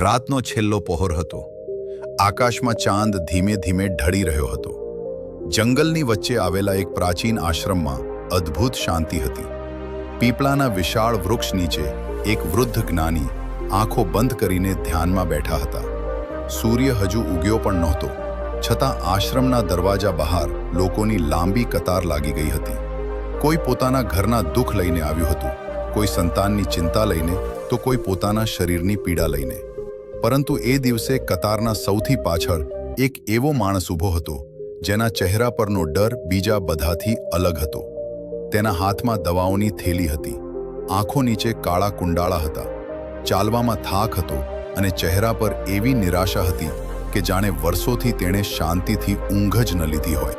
રાતનો છેલ્લો પહોર હતો. આકાશમાં ચાંદ ધીમે ધીમે ઢળી રહ્યો હતો. જંગલની વચ્ચે આવેલા એક પ્રાચીન આશ્રમમાં અદ્ભુત શાંતિ હતી. પીપળાના વિશાળ વૃક્ષ નીચે એક વૃદ્ધ જ્ઞાની આંખો બંધ કરીને ધ્યાનમાં બેઠા હતા. સૂર્ય હજુ ઉગ્યો પણ નહોતો, છતાં આશ્રમના દરવાજા બહાર લોકોની લાંબી કતાર લાગી ગઈ હતી. કોઈ પોતાના ઘરના દુઃખ લઈને આવ્યું હતું, કોઈ સંતાનની ચિંતા લઈને, તો કોઈ પોતાના શરીરની પીડા લઈને. પરંતુ એ દિવસે કતારના સૌથી પાછળ એક એવો માણસ ઊભો હતો જેના ચહેરા પરનો ડર બીજા બધાથી અલગ હતો. તેના હાથમાં દવાઓની થેલી હતી, આંખો નીચે કાળા કુંડાળા હતા, ચાલવામાં થાક હતો અને ચહેરા પર એવી નિરાશા હતી કે જાણે વર્ષોથી તેણે શાંતિથી ઊંઘ જ ન લીધી હોય.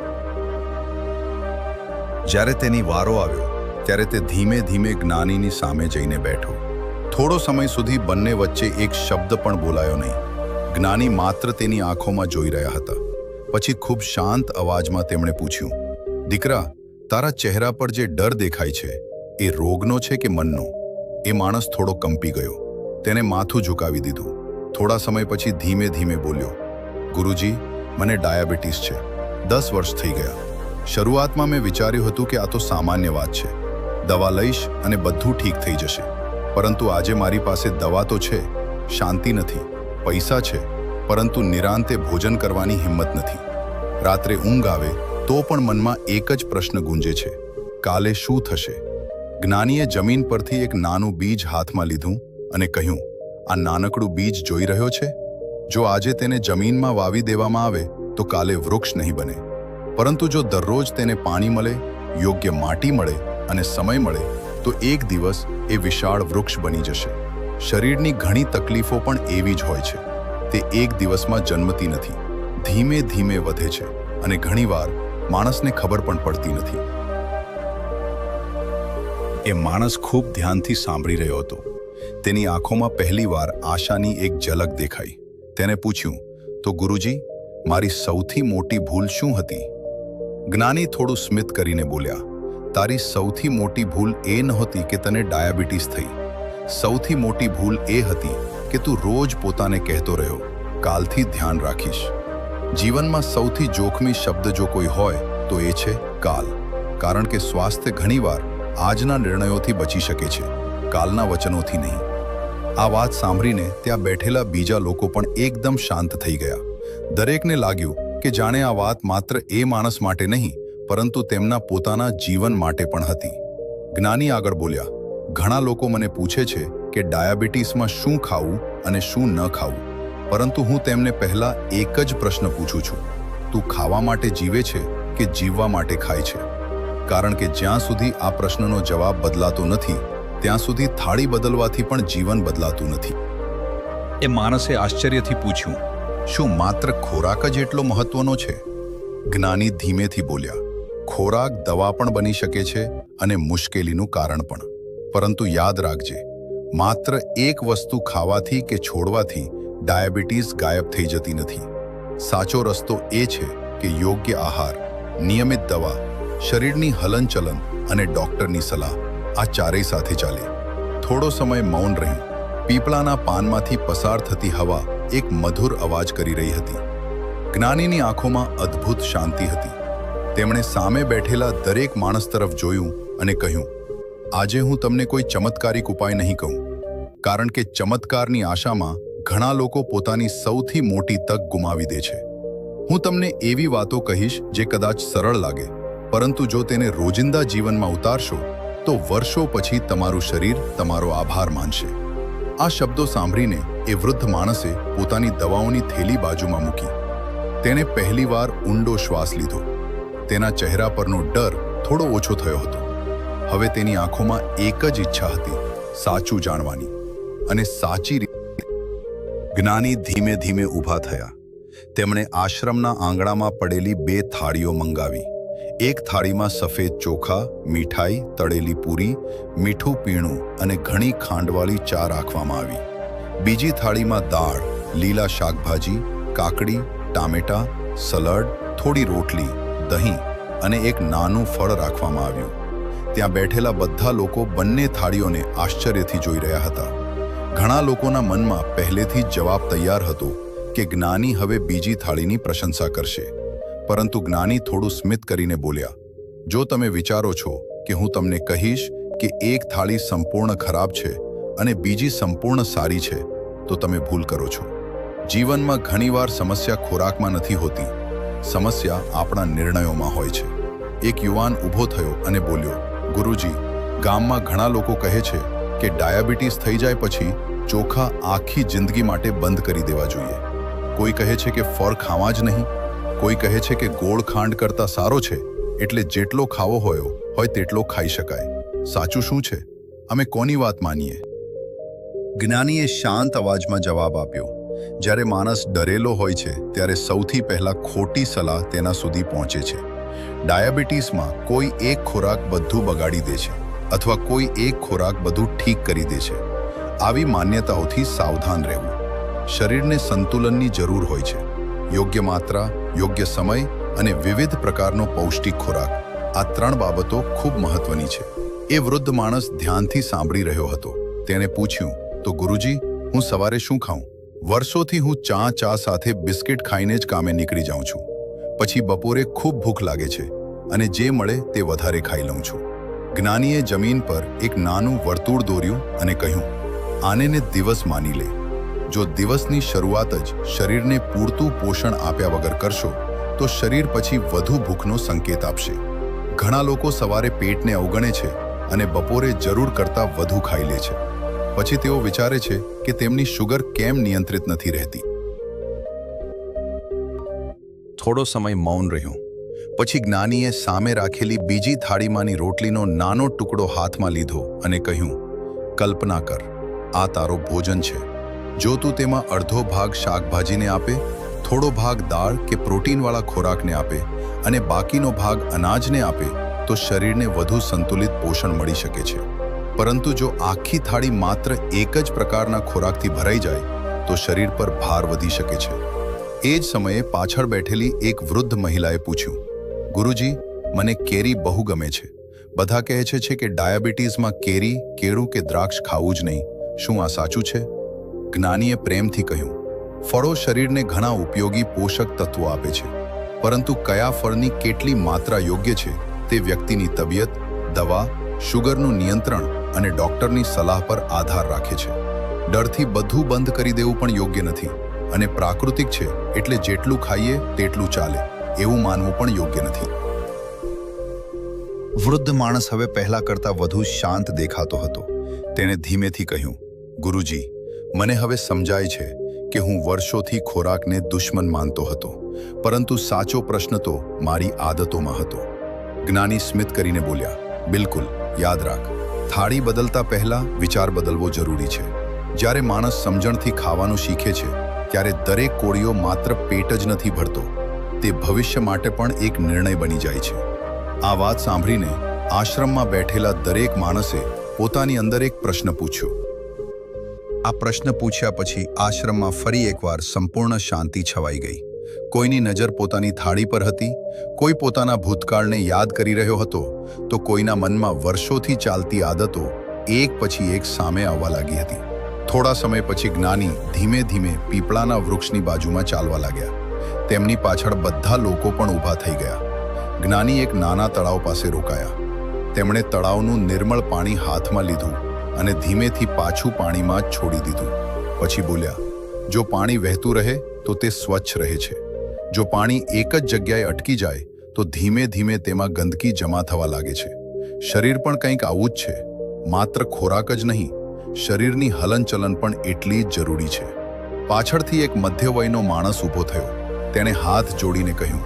જ્યારે તેની વારો આવ્યો ત્યારે તે ધીમે ધીમે જ્ઞાનીની સામે જઈને બેઠો. થોડો સમય સુધી બંને વચ્ચે એક શબ્દ પણ બોલાયો નહીં. જ્ઞાની માત્ર તેની આંખોમાં જોઈ રહ્યા હતા. પછી ખૂબ શાંત અવાજમાં તેમણે પૂછ્યું, દીકરા, તારા ચહેરા પર જે ડર દેખાય છે એ રોગનો છે કે મનનો? એ માણસ થોડો કંપી ગયો. તેને માથું ઝુકાવી દીધું. થોડા સમય પછી ધીમે ધીમે બોલ્યો, ગુરુજી, મને ડાયાબિટીસ છે. 10 વર્ષ થઈ ગયા. શરૂઆતમાં મેં વિચાર્યું હતું કે આ તો સામાન્ય વાત છે, દવા લઈશ અને બધું ઠીક થઈ જશે. પરંતુ આજે મારી પાસે દવા તો છે, શાંતિ નથી, પૈસા છે, પરંતુ નિરાંતે ભોજન કરવાની હિંમત નથી. રાત્રે ઊંઘ આવે તો પણ મનમાં એક જ પ્રશ્ન ગુંજે છે, કાલે શું થશે? જ્ઞાનીએ જમીન પરથી એક નાનું બીજ હાથમાં લીધું અને કહ્યું, આ નાનકડું બીજ જોઈ રહ્યો છે? જો આજે તેને જમીનમાં વાવી દેવામાં આવે તો કાલે વૃક્ષ નહીં બને. પરંતુ જો દરરોજ તેને પાણી મળે, યોગ્ય માટી મળે અને સમય મળે તો એક દિવસ એ વિશાળ વૃક્ષ બની જશે. શરીરની ઘણી તકલીફો પણ એવી જ હોય છે. તે એક દિવસમાં જન્મતી નથી, ધીમે ધીમે વધે છે અને ઘણીવાર માણસને ખબર પણ પડતી નથી. એ માણસ ખૂબ ધ્યાનથી સાંભળી રહ્યો હતો. તેની આંખોમાં પહેલીવાર આશાની એક ઝલક દેખાઈ. તેને પૂછ્યું, તો ગુરુજી, મારી સૌથી મોટી ભૂલ શું હતી? જ્ઞાની થોડું સ્મિત કરીને બોલ્યા, તારી સૌથી મોટી ભૂલ એ નહોતી કે તને ડાયાબિટીસ થઈ. સૌથી મોટી ભૂલ એ હતી કે તું રોજ પોતાને કહેતો રહ્યો, કાલથી ધ્યાન રાખીશ. જીવનમાં સૌથી જોખમી શબ્દ જો કોઈ હોય તો એ છે કાલ. કારણ કે સ્વાસ્થ્ય ઘણીવાર આજના નિર્ણયોથી બચી શકે છે, કાલના વચનોથી નહીં. આ વાત સાંભળીને ત્યાં બેઠેલા બીજા લોકો પણ એકદમ શાંત થઈ ગયા. દરેકને લાગ્યું કે જાણે આ વાત માત્ર એ માણસ માટે નહીં, પરંતુ તેમના પોતાના જીવન માટે પણ હતી. જ્ઞાની આગળ બોલ્યા, ઘણા લોકો મને પૂછે છે કે ડાયાબિટીસમાં શું ખાવું અને શું ન ખાવું, પરંતુ હું તેમને પહેલા એક જ પ્રશ્ન પૂછું છું, તું ખાવા માટે જીવે છે કે જીવવા માટે ખાય છે? કારણ કે જ્યાં સુધી આ પ્રશ્નનો જવાબ બદલાતો નથી ત્યાં સુધી થાળી બદલવાથી પણ જીવન બદલાતું નથી. એ માણસે આશ્ચર્યથી પૂછ્યું, શું માત્ર ખોરાક જ એટલો મહત્વનો છે? જ્ઞાની ધીમેથી બોલ્યા, ખોરાક દવા પણ બની શકે છે અને મુશ્કેલીનું કારણ પણ. પરંતુ યાદ રાખજે, માત્ર એક વસ્તુ ખાવાથી કે છોડવાથી ડાયાબિટીસ ગાયબ થઈ જતી નથી. સાચો રસ્તો એ છે કે યોગ્ય આહાર, નિયમિત દવા, શરીરની હલનચલન અને ડૉક્ટરની સલાહ, આ ચારેય સાથે ચાલે. થોડો સમય મૌન રહ્યું. પીપળાના પાનમાંથી પસાર થતી હવા એક મધુર અવાજ કરી રહી હતી. જ્ઞાનીની આંખોમાં અદ્ભુત શાંતિ હતી. તેમણે સામે બેઠેલા દરેક માણસ તરફ જોયું અને કહ્યું, આજે હું તમને કોઈ ચમત્કારિક ઉપાય નહીં કહું, કારણ કે ચમત્કારની આશામાં ઘણા લોકો પોતાની સૌથી મોટી તક ગુમાવી દે છે. હું તમને એવી વાતો કહીશ જે કદાચ સરળ લાગે, પરંતુ જો તેને રોજિંદા જીવનમાં ઉતારશો તો વર્ષો પછી તમારું શરીર તમારો આભાર માનશે. આ શબ્દો સાંભળીને એ વૃદ્ધ માણસે પોતાની દવાઓની થેલી બાજુમાં મૂકી. તેણે પહેલીવાર ઊંડો શ્વાસ લીધો. તેના ચહેરા પરનો ડર થોડો ઓછો થયો હતો. હવે તેની આંખોમાં એક જ ઈચ્છા હતી, સાચું જાણવાની અને સાચી રીતે. જ્ઞાની ધીમે ધીમે ઊભા થયા. તેમણે આશ્રમના આંગણામાં પડેલી 2 થાળીઓ મંગાવી. એક થાળીમાં સફેદ ચોખા, મીઠાઈ, તળેલી પૂરી, મીઠું પીણું અને ઘણી ખાંડવાળી ચા રાખવામાં આવી. બીજી થાળીમાં દાળ, લીલા શાકભાજી, કાકડી, ટામેટા, સલાડ, થોડી રોટલી, દહીં અને એક નાનું ફળ રાખવામાં આવ્યું. ત્યાં બેઠેલા બધા લોકો બંને થાળીઓને આશ્ચર્યથી જોઈ રહ્યા હતા. ઘણા લોકોના મનમાં પહેલેથી જ જવાબ તૈયાર હતો કે જ્ઞાની હવે બીજી થાળીની પ્રશંસા કરશે, પરંતુ જ્ઞાની થોડું સ્મિત કરીને બોલ્યા, જો તમે વિચારો છો કે હું તમને કહીશ કે એક થાળી સંપૂર્ણ ખરાબ છે અને બીજી સંપૂર્ણ સારી છે, તો તમે ભૂલ કરો છો. જીવનમાં ઘણીવાર સમસ્યા ખોરાકમાં નથી હોતી, સમસ્યા આપણા નિર્ણયોમાં હોય છે. એક યુવાન ઊભો થયો અને બોલ્યો, ગુરુજી, ગામમાં ઘણા લોકો કહે છે કે ડાયાબિટીસ થઈ જાય પછી ચોખા આખી જિંદગી માટે બંધ કરી દેવા જોઈએ. કોઈ કહે છે કે ફળ ખાવા જ નહીં, કોઈ કહે છે કે ગોળ ખાંડ કરતાં સારો છે, એટલે જેટલો ખાવો હોય તેટલો ખાઈ શકાય. સાચું શું છે? અમે કોની વાત માનીએ? જ્ઞાનીએ શાંત અવાજમાં જવાબ આપ્યો, જ્યારે માણસ ડરેલો હોય છે ત્યારે સૌથી પહેલા ખોટી સલાહ તેના સુધી પહોંચે છે. ડાયાબિટીસમાં કોઈ એક ખોરાક બધું બગાડી દે છે અથવા કોઈ એક ખોરાક બધું ઠીક કરી દે છે. આવી માન્યતાઓથી સાવધાન રહેવું. શરીરને સંતુલનની જરૂર હોય છે. યોગ્ય માત્રા, યોગ્ય સમય અને વિવિધ પ્રકારનો પૌષ્ટિક ખોરાક, આ 3 બાબતો ખૂબ મહત્વની છે. એ વૃદ્ધ માણસ ધ્યાનથી સાંભળી રહ્યો હતો. તેણે પૂછ્યું, તો ગુરુજી, હું સવારે શું ખાઉં? વર્ષોથી હું ચા સાથે બિસ્કિટ ખાઈને જ કામે નીકળી જાઉં છું. પછી બપોરે ખૂબ ભૂખ લાગે છે અને જે મળે તે વધારે ખાઈ લઉં છું. જ્ઞાનીએ જમીન પર એક નાનું વર્તુળ દોર્યું અને કહ્યું, આને દિવસ માની લે. જો દિવસની શરૂઆત જ શરીરને પૂરતું પોષણ આપ્યા વગર કરશો તો શરીર પછી વધુ ભૂખનો સંકેત આપશે. ઘણા લોકો સવારે પેટને અવગણે છે અને બપોરે જરૂર કરતાં વધુ ખાઈ લે છે. પછી તેઓ વિચારે છે કે તેમની શુગર કેમ નિયંત્રિત નથી રહેતી. થોડો સમય મૌન રહ્યું. પછી જ્ઞાનીએ સામે રાખેલી બીજી થાળીમાંની રોટલીનો નાનો ટુકડો હાથમાં લીધો અને કહ્યું, કલ્પના કર, આ તારો ભોજન છે. જો તું તેમાં અડધો ભાગ શાકભાજીને આપે, થોડો ભાગ દાળ કે પ્રોટીનવાળા ખોરાકને આપે અને બાકીનો ભાગ અનાજને આપે તો શરીરને વધુ સંતુલિત પોષણ મળી શકે છે. પરંતુ જો આખી થાળી માત્ર એક જ પ્રકારના ખોરાકથી ભરાઈ જાય તો શરીર પર ભાર વધી શકે છે. એ જ સમયે પાછળ બેઠેલી એક વૃદ્ધ મહિલાએ પૂછ્યું, ગુરુજી, મને કેરી બહુ ગમે છે. બધા કહે છે કે ડાયાબિટીસમાં કેરી, કેળું કે દ્રાક્ષ ખાવું જ નહીં. શું આ સાચું છે? જ્ઞાનીએ પ્રેમથી કહ્યું, ફળો શરીરને ઘણા ઉપયોગી પોષક તત્વો આપે છે, પરંતુ કયા ફળની કેટલી માત્રા યોગ્ય છે તે વ્યક્તિની તબિયત, દવા, શુગરનું નિયંત્રણ અને ડોક્ટરની સલાહ પર આધાર રાખે છે. ડરથી બધું બંધ કરી દેવું પણ યોગ્ય નથી અને પ્રાકૃતિક છે એટલે જેટલું ખાઈએ તેટલું ચાલે એવું માનવું પણ યોગ્ય નથી. વૃદ્ધ માણસ હવે પહેલા કરતાં વધુ શાંત દેખાતો હતો. તેણે ધીમેથી કહ્યું, ગુરુજી, મને હવે સમજાય છે કે હું વર્ષોથી ખોરાકને દુશ્મન માનતો હતો, પરંતુ સાચો પ્રશ્ન તો મારી આદતોમાં હતો. જ્ઞાની સ્મિત કરીને બોલ્યા, બિલકુલ, યાદ રાખ, થાળી બદલતા પહેલા વિચાર બદલવો જરૂરી છે. જ્યારે માણસ સમજણથી ખાવાનું શીખે છે ત્યારે દરેક કોળીઓ માત્ર પેટ જ નથી ભરતો, તે ભવિષ્ય માટે પણ એક નિર્ણય બની જાય છે. આ વાત સાંભળીને આશ્રમમાં બેઠેલા દરેક માણસે પોતાની અંદર એક પ્રશ્ન પૂછ્યો. આ પ્રશ્ન પૂછ્યા પછી આશ્રમમાં ફરી એકવાર સંપૂર્ણ શાંતિ છવાઈ ગઈ. કોઈની નજર પોતાની થાળી પર હતી, કોઈ પોતાના ભૂતકાળને યાદ કરી રહ્યો હતો, તો કોઈના મનમાં વર્ષોથી ચાલતી આદતો એક પછી એક સામે આવવા લાગી હતી. થોડા સમય પછી જ્ઞાની ધીમે ધીમે પીપળાના વૃક્ષની બાજુમાં ચાલવા લાગ્યા. તેમની પાછળ બધા લોકો પણ ઊભા થઈ ગયા. જ્ઞાની એક નાના તળાવ પાસે રોકાયા. તેમણે તળાવનું નિર્મળ પાણી હાથમાં લીધું અને ધીમેથી પાછું પાણીમાં જ છોડી દીધું. પછી બોલ્યા, જો પાણી વહેતું રહે તો તે સ્વચ્છ રહે છે. જો પાણી એક જ જગ્યાએ અટકી જાય તો ધીમે ધીમે તેમાં ગંદકી જમા થવા લાગે છે. શરીર પણ કંઈક આવું જ છે. માત્ર ખોરાક જ નહીં, શરીરની હલનચલન પણ એટલી જ જરૂરી છે. પાછળથી એક મધ્ય વયનો માણસ ઊભો થયો. તેણે હાથ જોડીને કહ્યું,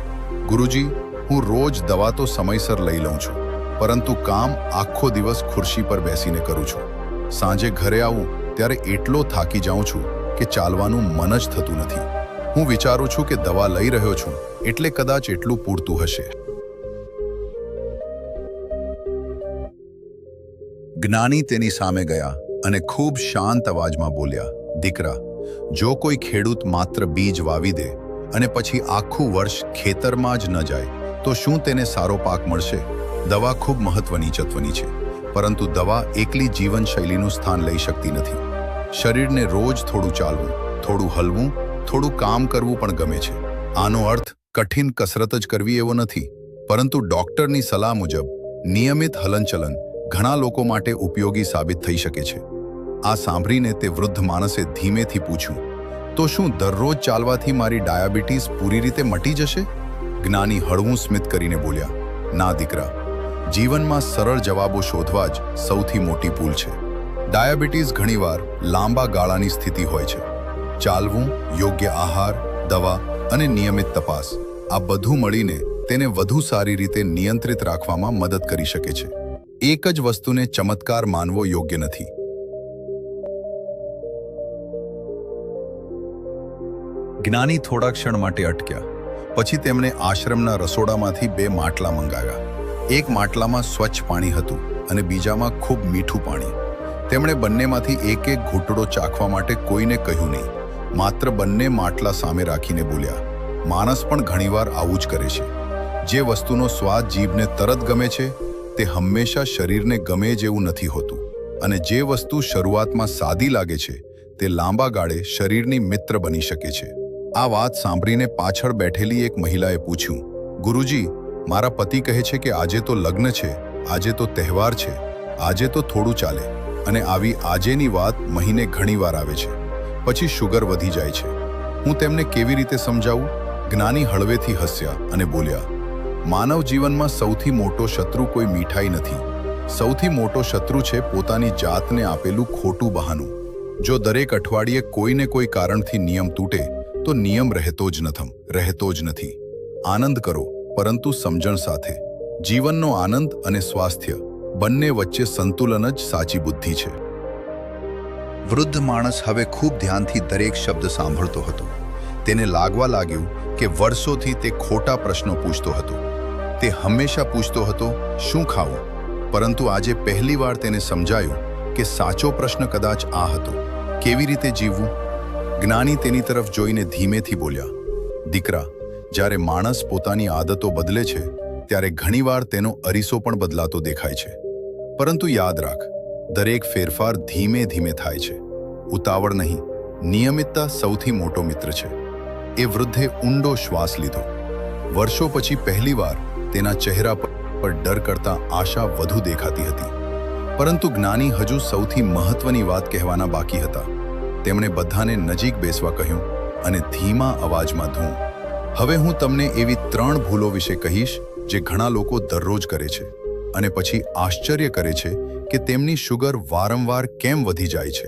ગુરુજી, હું રોજ દવા તો સમયસર લઈ લઉં છું, પરંતુ કામ આખો દિવસ ખુરશી પર બેસીને કરું છું. સાંજે ઘરે આવું ત્યારે એટલો થાકી જાઉં છું કે ચાલવાનું મન જ થતું નથી. હું વિચારું છું કે દવા લઈ રહ્યો છું એટલે કદાચ એટલું પૂરતું હશે. જ્ઞાની તેની સામે ગયા અને ખૂબ શાંત અવાજમાં બોલ્યા, દીકરા, જો કોઈ ખેડૂત માત્ર બીજ વાવી દે અને પછી આખું વર્ષ ખેતરમાં જ ન જાય તો શું તેને સારો પાક મળશે? દવા ખૂબ મહત્વની છે, પરંતુ દવા એકલી જીવનશૈલીનું સ્થાન લઈ શકતી નથી. શરીરને રોજ થોડું ચાલવું, થોડું હલવું, થોડું કામ કરવું પણ ગમે છે. આનો અર્થ કઠિન કસરત જ કરવી એવો નથી, પરંતુ ડોક્ટરની સલાહ મુજબ નિયમિત હલનચલન ઘણા લોકો માટે ઉપયોગી સાબિત થઈ શકે છે. આ સાંભળીને તે વૃદ્ધ માણસે ધીમેથી પૂછ્યું, તો શું દરરોજ ચાલવાથી મારી ડાયાબિટીસ પૂરી રીતે મટી જશે? જ્ઞાની હળવું સ્મિત કરીને બોલ્યા, ના દીકરા, જીવનમાં સરળ જવાબો શોધવા જ સૌથી મોટી ભૂલ છે. ડાયાબિટીસ ઘણીવાર લાંબા ગાળાની સ્થિતિ હોય છે. ચાલવું, યોગ્ય આહાર, દવા અને નિયમિત તપાસ, આ બધું મળીને તેને વધુ સારી રીતે નિયંત્રિત રાખવામાં મદદ કરી શકે છે. એક જ વસ્તુને ચમત્કાર માનવો યોગ્ય નથી. જ્ઞાની થોડા ક્ષણ માટે અટક્યા. પછી તેમણે આશ્રમના રસોડામાંથી 2 માટલા મંગાવ્યા. એક માટલામાં સ્વચ્છ પાણી હતું અને બીજામાં ખૂબ મીઠું પાણી. તેમણે બંનેમાંથી એક ઘૂંટડો ચાખવા માટે કોઈને કહ્યું નહીં. માત્ર બંને માટલા સામે રાખીને બોલ્યા, માણસ પણ ઘણીવાર આવું જ કરે છે. જે વસ્તુનો સ્વાદ જીભને તરત ગમે છે તે હંમેશા શરીરને ગમે જેવું નથી હોતું, અને જે વસ્તુ શરૂઆતમાં સાદી લાગે છે તે લાંબા ગાળે શરીરની મિત્ર બની શકે છે. આ વાત સાંભળીને પાછળ બેઠેલી એક મહિલાએ પૂછ્યું, ગુરુજી, મારા પતિ કહે છે કે આજે તો લગ્ન છે, આજે તો તહેવાર છે, આજે તો થોડું ચાલે, અને આવી આજેની વાત મહિને ઘણીવાર આવે છે. પછી શુગર વધી જાય છે. હું તેમને કેવી રીતે સમજાવું? જ્ઞાની હળવેથી હસ્યા અને બોલ્યા, માનવ જીવનમાં સૌથી મોટો શત્રુ કોઈ મીઠાઈ નથી. સૌથી મોટો શત્રુ છે પોતાની જાતને આપેલું ખોટું બહાનું. જો દરેક અઠવાડિયે કોઈને કોઈ કારણથી નિયમ તૂટે તો નિયમ રહેતો જ નથી. આનંદ કરો, પરંતુ સમજણ સાથે. જીવનનો આનંદ અને સ્વાસ્થ્ય બંને વચ્ચે સંતુલન જ સાચી બુદ્ધિ છે. વૃદ્ધ માણસ હવે ખૂબ ધ્યાનથી દરેક શબ્દ સાંભળતો હતો. તેને લાગવા લાગ્યું કે વર્ષોથી તે ખોટા પ્રશ્નો પૂછતો હતો. તે હંમેશા પૂછતો હતો, શું ખાવું? પરંતુ આજે પહેલીવાર તેને સમજાયું કે સાચો પ્રશ્ન કદાચ આ હતો, કેવી રીતે જીવવું? જ્ઞાની તેની તરફ જોઈને ધીમેથી બોલ્યા, દીકરા, જ્યારે માણસ પોતાની આદતો બદલે છે ત્યારે ઘણીવાર તેનો અરીસો પણ બદલાતો દેખાય છે. પરંતુ યાદ રાખ, દરેક ફેરફાર ધીમે ધીમે થાય છે. ઉતાવળ નહીં, નિયમિતતા સૌથી મોટો મિત્ર છે. એ વૃદ્ધે ઊંડો શ્વાસ લીધો. વર્ષો પછી પહેલીવાર તેના ચહેરા પર ડર કરતાં આશા વધુ દેખાતી હતી. પરંતુ જ્ઞાની હજુ સૌથી મહત્વની વાત કહેવાના બાકી હતા. તેમણે બધાને નજીક બેસવા કહ્યું અને ધીમા અવાજમાં ધૂ, હવે હું તમને એવી 3 ભૂલો વિશે કહીશ જે ઘણા લોકો દરરોજ કરે છે અને પછી આશ્ચર્ય કરે છે કે તેમની શુગર વારંવાર કેમ વધી જાય છે.